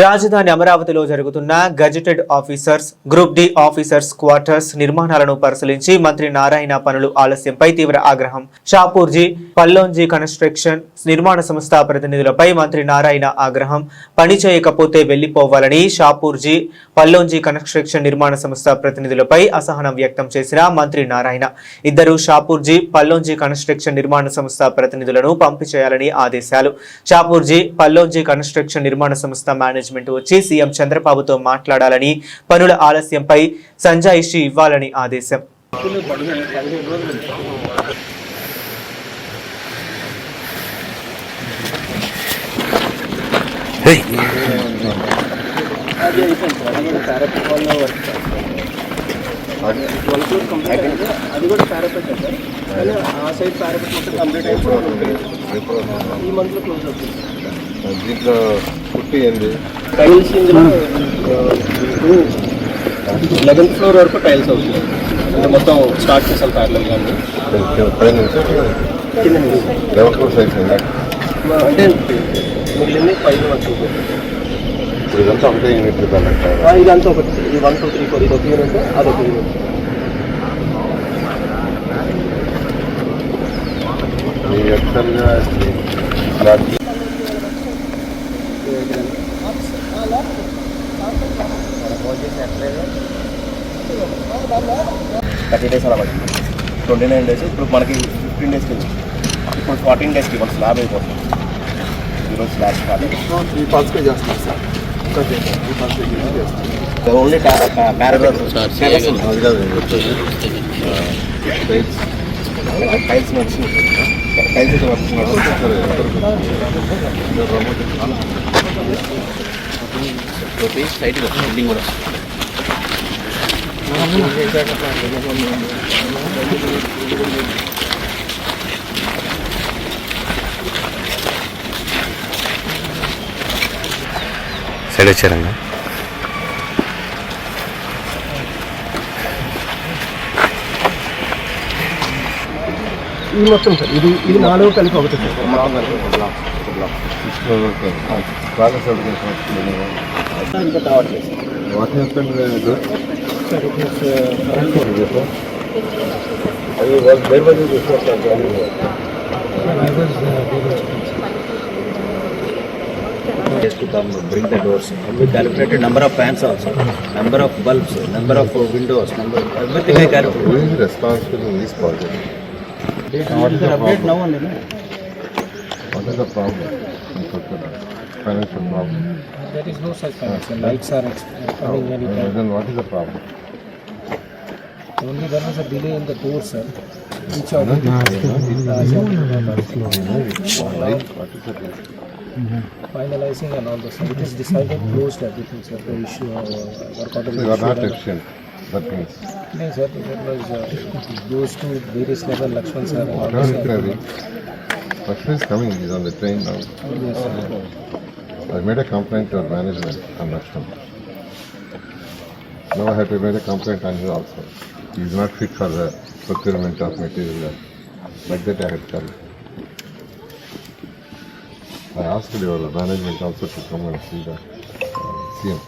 రాజధాని అమరావతిలో జరుగుతున్న gazetted officers group D officers quarters నిర్మాణాలను పరిశీలించి మంత్రి నారాయణ పనులు ఆలస్యంపై తీవ్ర ఆగ్రహం. షాపూర్జీ పల్లోంజీ కన్స్ట్రక్షన్ నిర్మాణ సంస్థ ప్రతినిధులపై మంత్రి నారాయణ ఆగ్రహం. పని చేయకపోతే వెళ్లిపోవాలని షాపూర్జీ పల్లోంజీ కన్స్ట్రక్షన్ నిర్మాణ సంస్థ ప్రతినిధులపై అసహనం వ్యక్తం చేసిన మంత్రి నారాయణ ఇద్దరు షాపూర్జీ పల్లోంజీ కన్స్ట్రక్షన్ నిర్మాణ సంస్థ ప్రతినిధులను పంపి చేయాలని ఆదేశాలు. షాపూర్జీ పల్లోంజీ కన్స్ట్రక్షన్ నిర్మాణ సంస్థ మేనేజ్మెంట్ వచ్చి సీఎం చంద్రబాబుతో మాట్లాడాలని, పనుల ఆలస్యంపై సంజాయిషి ఇవ్వాలని ఆదేశం. అది కూడా పారాపెట్ సార్, కానీ ఆ సైడ్ పారాపెట్ మొత్తం కంప్లీట్ అయిపోతుంది. ఈ మంత్లో క్లోజ్ అవుతుంది. దీంట్లో పుట్టి ఏంది టైల్స్ ఇందులో 11th ఫ్లోర్ వరకు టైల్స్ అవుతుంది. అంటే మొత్తం స్టార్ట్ చేసాం ప్యారలల్ గా. పైన అంటే మిగిలింది 5 వరకు. ఇదంతా ఒకటే యూనిట్ ఇదంతా ఒకటి. ఇది 1, 2, 3, 4 ఇది ఒక యూనిట్, అదొక యూనిట్. యాక్చువల్గా థర్టీ డేస్ అలా పడుతుంది. 29 డేస్. ఇప్పుడు మనకి 15 డేస్కి వచ్చింది. ఇప్పుడు 14 డేస్కి మన స్లాబ్ అయిపోతుంది. ఈరోజు స్లాబ్ స్టార్ట్ అయిపోతుంది. 3 ఫాల్స్కే చేస్తాం సార్. ఓన్లీ ప్యారలల్ టైల్స్ వచ్చింది. టైల్స్ సైడ్ బిల్డింగ్ కూడా సైడ్ వచ్చారండి. ఇది మొత్తం సార్, ఇది 4 కలిపి ఒకటి సార్. ఇంకా కావట్లేదు to come bring the doors, and we calculated number of fans also, number of bulbs, number of windows, everything I calculated. Who is responsible in this project? Update now only. What is the problem? Financial problem. There is no such financial. Lights are coming anytime. Then what is the problem? Only there was a delay in the door, sir. Each of What is the delay? finalizing and all this. It is decided, closed everything, sir. The issue of work order. So you are not efficient. That means. No, sir. It was goes to various level. Lakshman sir. Lakshman is coming. He is on the train now. Yes, sir. I made a complaint to our management on Lakshman. Now I have to make a complaint on him also. He is not fit for the procurement of material. Like that I had told. I asked your management also to come and see the CM.